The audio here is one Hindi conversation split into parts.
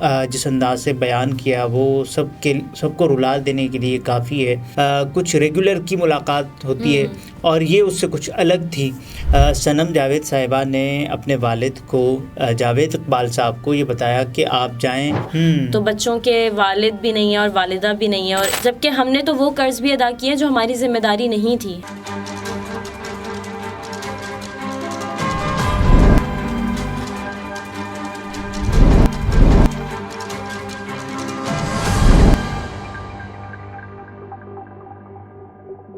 जिस अंदाज से बयान किया वो सबको रुला देने के लिए काफ़ी है। कुछ रेगुलर की मुलाकात होती है और ये उससे कुछ अलग थी। सनम जावेद साहिबा ने अपने वालिद को, जावेद इकबाल साहब को, ये बताया कि आप जाएं। तो बच्चों के वालिद भी नहीं है और वालिदा भी नहीं है, और जबकि हमने तो वो कर्ज भी अदा किए जो हमारी जिम्मेदारी नहीं थी।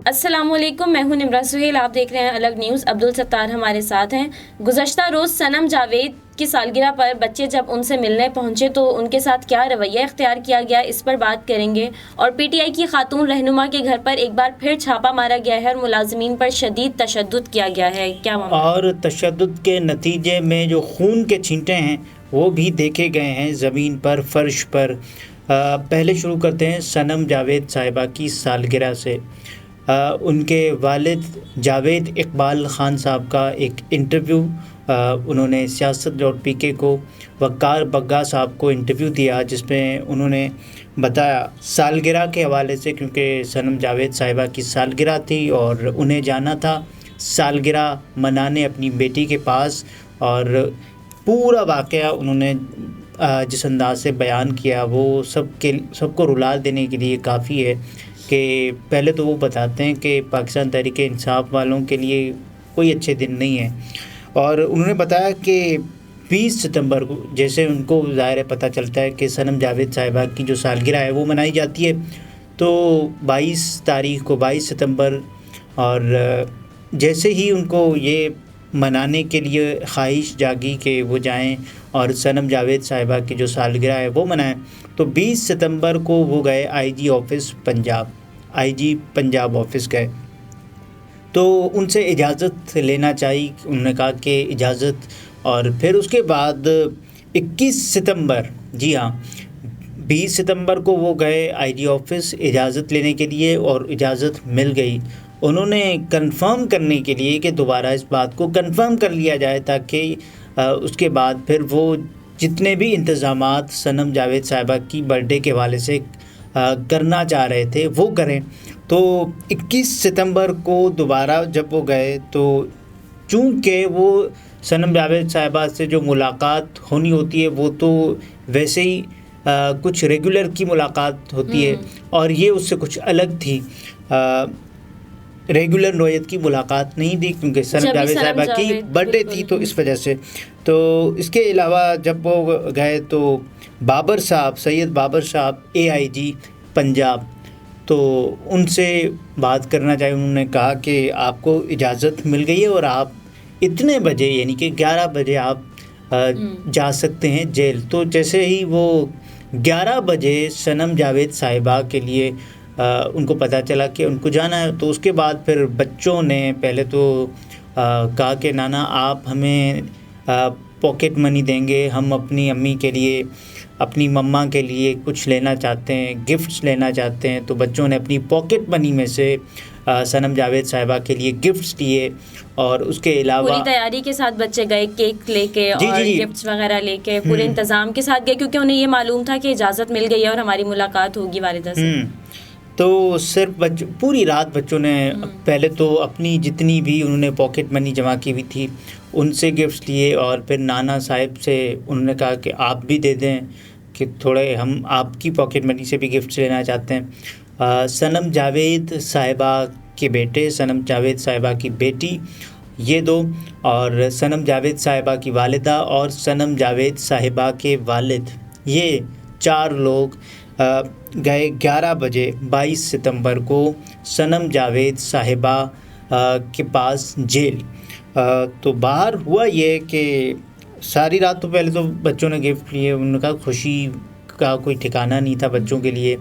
अस्सलामुअलैकुम, मैं हूं निम्रा सुहेल, आप देख रहे हैं अलग न्यूज़। अब्दुल सत्तार हमारे साथ हैं। गुज़श्ता रोज़ सनम जावेद की सालगिरह पर बच्चे जब उनसे मिलने पहुंचे तो उनके साथ क्या रवैया इख्तियार किया गया, इस पर बात करेंगे। और पीटीआई की खातून रहनुमा के घर पर एक बार फिर छापा मारा गया है और मुलाजिमीन पर शदीद तशद्दुद किया गया है, क्या मामला? और तशद्दुद के नतीजे में जो खून के छींटे हैं वो भी देखे गए हैं ज़मीन पर, फ़र्श पर। पहले शुरू करते हैं सनम जावेद साहिबा की सालगिरह से। उनके वालिद जावेद इकबाल ख़ान साहब का एक इंटरव्यू उन्होंने siyaasat.pk को वक़ार बग्गा साहब को इंटरव्यू दिया, जिसमें उन्होंने बताया सालगिरह के हवाले से, क्योंकि सनम जावेद साहिबा की सालगिरह थी और उन्हें जाना था सालगिरह मनाने अपनी बेटी के पास। और पूरा वाक़या उन्होंने जिस अंदाज से बयान किया वो सबको रुला देने के लिए काफ़ी है। कि पहले तो वो बताते हैं कि पाकिस्तान तहरीक-ए-इंसाफ वालों के लिए कोई अच्छे दिन नहीं है। और उन्होंने बताया कि 20 सितंबर को, जैसे उनको ज़ाहिर है पता चलता है कि सनम जावेद साहिबा की जो सालगिरह है वो मनाई जाती है, तो 22 तारीख़ को, 22 सितंबर, और जैसे ही उनको ये मनाने के लिए ख्वाहिश जागी कि वो जाएं और सनम जावेद साहिबा की जो सालगिरह है वो मनाएं, तो 20 सितंबर को वो गए IG office Punjab, IG Punjab office गए। तो उनसे इजाज़त लेना चाहिए, उन्होंने कहा कि इजाज़त। और फिर उसके बाद 21 सितंबर, जी हाँ, 20 सितंबर को वो गए आईजी ऑफ़िस इजाज़त लेने के लिए और इजाज़त मिल गई। उन्होंने कंफर्म करने के लिए कि दोबारा इस बात को कंफर्म कर लिया जाए ताकि उसके बाद फिर वो जितने भी इंतज़ामात सनम जावेद साहिबा की बर्थडे के हवाले से करना चाह रहे थे वो करें। तो 21 सितंबर को दोबारा जब वो गए, तो चूँकि वो सनम जावेद साहिबा से जो मुलाकात होनी होती है वो तो वैसे ही कुछ रेगुलर की मुलाकात होती है और ये उससे कुछ अलग थी। रेगुलर नौयत की मुलाकात नहीं थी क्योंकि सनम जावेद साहिबा की बर्थडे थी, तो इस वजह से। तो इसके अलावा जब वो गए तो बाबर साहब, सैयद बाबर साहब AIG पंजाब, तो उनसे बात करना चाहिए। उन्होंने कहा कि आपको इजाज़त मिल गई है और आप इतने बजे, यानी कि 11 बजे आप जा सकते हैं जेल। तो जैसे ही वो 11 बजे सनम जावेद साहिबा के लिए उनको पता चला कि उनको जाना है, तो उसके बाद फिर बच्चों ने पहले तो कहा कि नाना आप हमें पॉकेट मनी देंगे, हम अपनी अम्मी के लिए, अपनी मम्मा के लिए कुछ लेना चाहते हैं, गिफ्ट्स लेना चाहते हैं। तो बच्चों ने अपनी पॉकेट मनी में से सनम जावेद साहिबा के लिए गिफ्ट्स दिए। और उसके अलावा पूरी तैयारी के साथ बच्चे गए, केक लेके और गिफ्ट्स वगैरह लेके, पूरे इंतज़ाम के साथ गए, क्योंकि उन्हें ये मालूम था कि इजाज़त मिल गई है और हमारी मुलाकात होगी वालिदा से। तो सिर्फ पूरी रात बच्चों ने पहले तो अपनी जितनी भी उन्होंने पॉकेट मनी जमा की हुई थी उनसे गिफ्ट्स लिए, और फिर नाना साहिब से उन्होंने कहा कि आप भी दे दें कि थोड़े हम आपकी पॉकेट मनी से भी गिफ्ट्स लेना चाहते हैं। सनम जावेद साहिबा के बेटे, सनम जावेद साहिबा की बेटी, ये दो, और सनम जावेद साहिबा की वालिदा और सनम जावेद साहिबा के वालिद, ये 4 लोग गए 11 बजे 22 सितंबर को सनम जावेद साहिबा के पास जेल। तो बाहर हुआ ये कि सारी रात तो पहले तो बच्चों ने गिफ्ट लिए, उनका खुशी का कोई ठिकाना नहीं था बच्चों के लिए,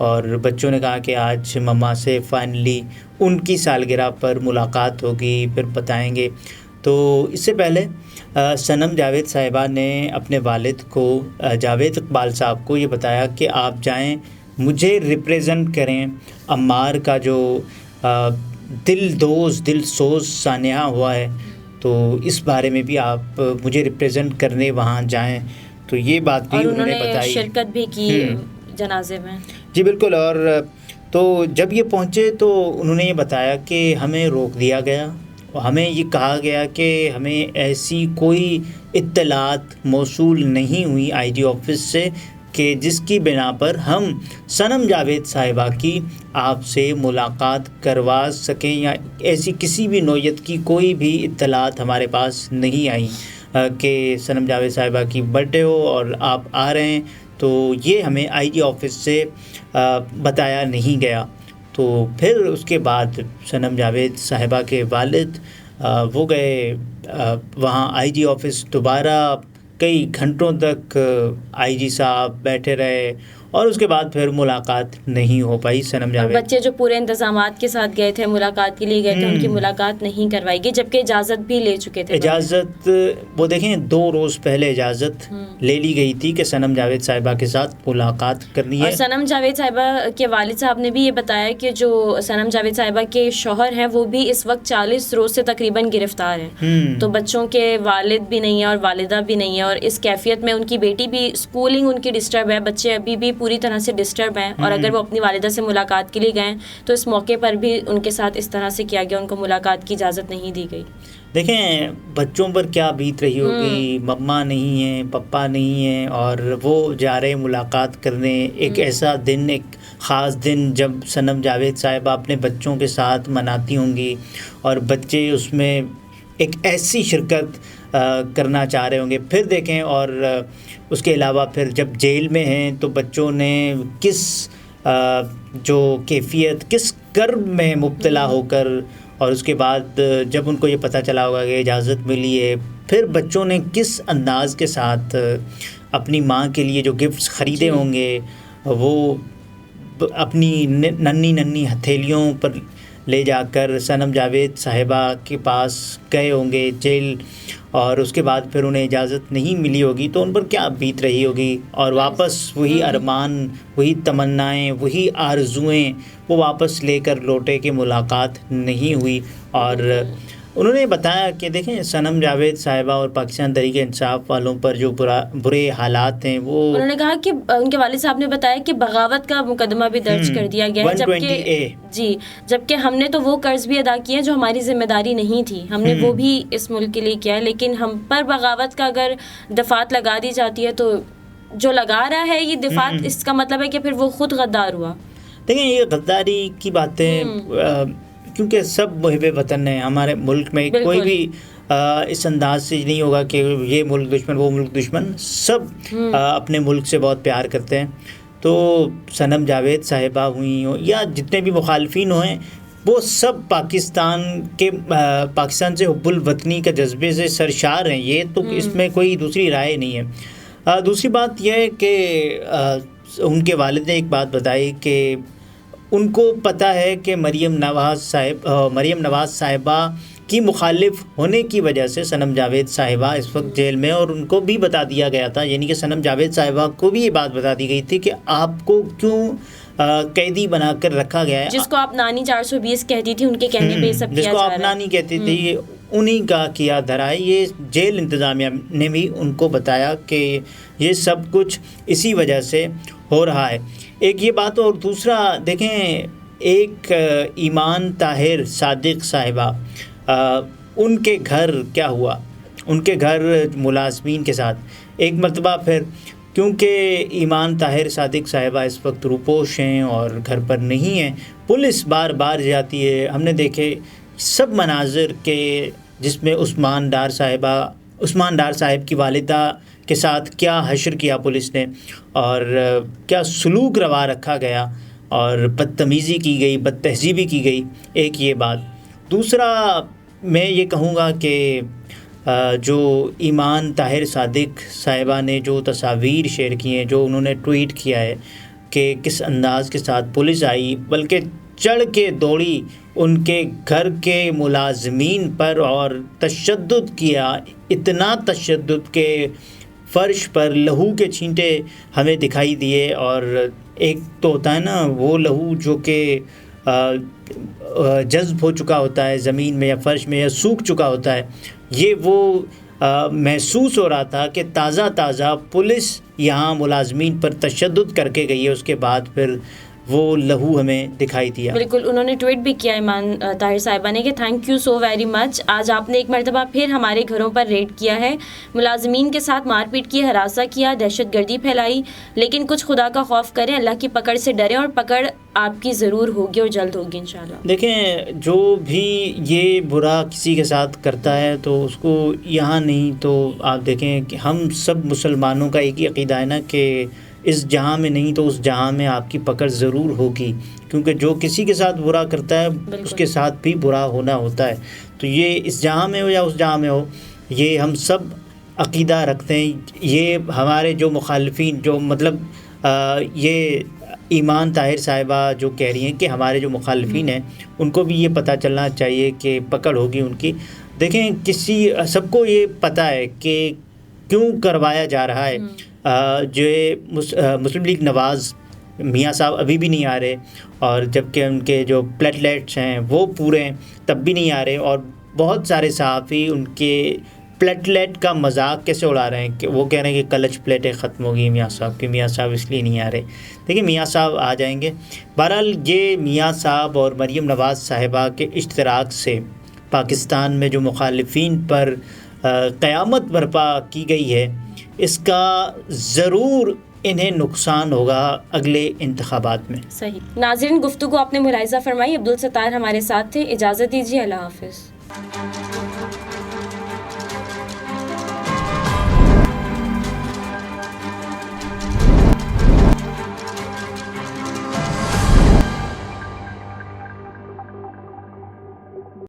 और बच्चों ने कहा कि आज मम्मा से फाइनली उनकी सालगिरह पर मुलाकात होगी, फिर बताएंगे। तो इससे पहले सनम जावेद साहिबा ने अपने वालिद को, जावेद इकबाल साहब को, ये बताया कि आप जाएं, मुझे रिप्रेजेंट करें। अम्मार का जो दिल सोज सान्या हुआ है, तो इस बारे में भी आप मुझे रिप्रेजेंट करने वहाँ जाएं। तो तो ये बात भी और उन्होंने बताई। शिरकत भी की जनाजे में। जी बिल्कुल। और तो जब ये पहुँचे तो उन्होंने ये बताया कि हमें रोक दिया गया और हमें ये कहा गया कि हमें ऐसी कोई इत्तलात मौसूल नहीं हुई आईजी ऑफिस से कि जिसकी बिना पर हम सनम जावेद साहिबा की आपसे मुलाकात करवा सकें, या ऐसी किसी भी नौयत की कोई भी इत्तलात हमारे पास नहीं आई कि सनम जावेद साहिबा की बर्थडे हो और आप आ रहे हैं। तो ये हमें आईजी ऑफिस से बताया नहीं गया। तो फिर उसके बाद सनम जावेद साहिबा के वालिद वो गए वहाँ आईजी ऑफिस। दोबारा कई घंटों तक आईजी साहब बैठे रहे और उसके बाद फिर मुलाकात नहीं हो पाई सनम जावेद। बच्चे जो पूरे इंतजामात के साथ गए थे, मुलाकात के लिए गए थे, उनकी मुलाकात नहीं करवाई गई, जबकि इजाज़त भी ले चुके थे। इजाज़त वो देखें 2 रोज़ पहले इजाज़त ले ली गई थी कि सनम जावेद साहिबा के साथ मुलाकात करनी है। और सनम जावेद साहिबा के वालिद साहब ने भी ये बताया कि जो सनम जावेद साहिबा के शौहर हैं वो भी इस वक्त 40 रोज़ से तकरीबन गिरफ्तार हैं। तो बच्चों के वालिद भी नहीं है और वालिदा भी नहीं है, और इस कैफियत में उनकी बेटी भी, स्कूलिंग उनकी डिस्टर्ब है, बच्चे अभी भी पूरी तरह से डिस्टर्ब हैं। और अगर वो अपनी वालिदा से मुलाकात के लिए गए तो इस मौके पर भी उनके साथ इस तरह से किया गया, उनको मुलाकात की इजाज़त नहीं दी गई। देखें बच्चों पर क्या बीत रही होगी, मम्मा नहीं है, पापा नहीं है और वो जा रहे मुलाकात करने। एक ऐसा दिन, एक ख़ास दिन जब सनम जावेद साहिबा अपने बच्चों के साथ मनाती होंगी और बच्चे उसमें एक ऐसी शिरकत करना चाह रहे होंगे। फिर देखें, और उसके अलावा फिर जब जेल में हैं तो बच्चों ने किस जो कैफियत, किस कर्ब में मुब्तला होकर, और उसके बाद जब उनको ये पता चला होगा कि इजाज़त मिली है, फिर बच्चों ने किस अंदाज़ के साथ अपनी माँ के लिए जो गिफ्ट्स ख़रीदे होंगे वो अपनी नन्ही नन्ही हथेलियों पर ले जाकर सनम जावेद साहिबा के पास गए होंगे जेल, और उसके बाद फिर उन्हें इजाज़त नहीं मिली होगी तो उन पर क्या बीत रही होगी। और वापस वही अरमान, वही तमन्नाएं, वही आरज़ुएं वो वापस लेकर लौटे कि मुलाकात नहीं हुई। और उन्होंने बताया कि देखें सनम जावेद साहिबा और पाकिस्तान तहरीक इंसाफ वालों पर जो बुरे हालात हैं वो, उन्होंने कहा कि उनके वालिद साहब ने बताया कि बगावत का मुकदमा भी दर्ज कर दिया गया है, जबकि हमने तो वो कर्ज भी अदा किए जो हमारी जिम्मेदारी नहीं थी, हमने वो भी इस मुल्क के लिए किया है, लेकिन हम पर बगावत का अगर दफात लगा दी जाती है तो जो लगा रहा है ये दफात, इसका मतलब है कि फिर वो खुद गद्दार हुआ। देखें ये गद्दारी की बातें क्योंकि सब मुहिब वतन है हमारे मुल्क में, कोई भी इस अंदाज से नहीं होगा कि ये मुल्क दुश्मन वो मुल्क दुश्मन, सब अपने मुल्क से बहुत प्यार करते हैं। तो सनम जावेद साहिबा हुई हो या जितने भी मुखालफिन हैं वो सब पाकिस्तान से हुब्बुल वतनी का जज्बे से सरशार हैं, ये तो इसमें कोई दूसरी राय नहीं है। दूसरी बात यह है कि उनके वालिद ने एक बात बताई कि उनको पता है कि मरियम नवाज़ साहिबा की मुखालिफ होने की वजह से सनम जावेद साहिबा इस वक्त जेल में, और उनको भी बता दिया गया था, यानी कि सनम जावेद साहिबा को भी ये बात बता दी गई थी कि आपको क्यों कैदी बनाकर रखा गया है, जिसको आप नानी 420 कहती थी, उनके कहने पे सब किया जा रहा है, जिसको आप नानी कहती थी, उन्हीं का किया धरा है। ये जेल इंतज़ामिया ने भी उनको बताया कि ये सब कुछ इसी वजह से हो रहा है। एक ये बात, और दूसरा देखें एक ईमान ताहिर सादिक साहिबा, उनके घर क्या हुआ, उनके घर मुलाजमीन के साथ एक मरतबा फिर, क्योंकि ईमान ताहिर सादिक साहिबा इस वक्त रूपोश हैं और घर पर नहीं हैं, पुलिस बार बार जाती है। हमने देखे सब मनाजिर के जिसमें उस्मान डार साहिब की वालिदा के साथ क्या हश्र किया पुलिस ने और क्या सलूक रवा रखा गया और बदतमीज़ी की गई, बदतहज़ीबी की गई। एक ये बात। दूसरा मैं ये कहूँगा कि जो ईमान ताहिर सादिक साहिबा ने जो तस्वीर शेयर की हैं, जो उन्होंने ट्वीट किया है कि किस अंदाज़ के साथ पुलिस आई, बल्कि चढ़ के दौड़ी उनके घर के मुलाजमीन पर और तशद्दुद किया, इतना तशद्दुद के फ़र्श पर लहू के छींटे हमें दिखाई दिए। और एक तो होता है ना वो लहू जो कि जज्ब हो चुका होता है ज़मीन में या फ़र्श में या सूख चुका होता है, ये वो महसूस हो रहा था कि ताज़ा पुलिस यहाँ मुलाजमीन पर तशद्दुद करके गई है, उसके बाद फिर वो लहू हमें दिखाई दिया। बिल्कुल, उन्होंने ट्वीट भी किया ईमान ताहिर साहिबा ने कि thank you so very much, आज आपने एक मरतबा फिर हमारे घरों पर रेड किया है, मुलाजमीन के साथ मारपीट की, हरासा किया, दहशतगर्दी फैलाई, लेकिन कुछ खुदा का खौफ करें, अल्लाह की पकड़ से डरें और पकड़ आपकी ज़रूर होगी और जल्द होगी इंशाल्लाह। देखें, जो भी ये बुरा किसी के साथ करता है तो उसको यहाँ नहीं तो आप देखें कि हम सब मुसलमानों का एक ही अक़ीदा है ना कि इस जहाँ में नहीं तो उस जहाँ में आपकी पकड़ ज़रूर होगी, क्योंकि जो किसी के साथ बुरा करता है उसके साथ भी बुरा होना होता है। तो ये इस जहाँ में हो या उस जहाँ में हो, ये हम सब अक़ीदा रखते हैं। ये हमारे जो मुखालिफिन जो मतलब ये ईमान ताहिर साहिबा जो कह रही हैं कि हमारे जो मुखालिफिन हैं उनको भी ये पता चलना चाहिए कि पकड़ होगी उनकी। देखें, किसी सबको ये पता है कि क्यों करवाया जा रहा है। जो मुस्लिम लीग नवाज़ मियाँ साहब अभी भी नहीं आ रहे, और जबकि उनके जो प्लेटलेट्स हैं वो पूरे हैं तब भी नहीं आ रहे, और बहुत सारे सहाफ़ी उनके प्लेटलेट का मजाक कैसे उड़ा रहे हैं कि वो कह रहे हैं कि कलच प्लेटें ख़त्म हो गई मियाँ साहब की, मियाँ साहब इसलिए नहीं आ रहे। देखिए, मियाँ साहब आ जाएंगे। बहरहाल ये मियाँ साहब और मरीम नवाज़ साहिबा के इश्तराक से पाकिस्तान में जो मुखालिफिन पर क़यामत बर्पा की गई है, इसका ज़रूर इन्हें नुकसान होगा अगले इंतखाबात में। सही। नाज़रीन, गुफ्तगू आपने मुलाहिज़ा फरमाई। अब्दुल सत्तार हमारे साथ थे। इजाज़त दीजिए, अल्लाह हाफ़िज़।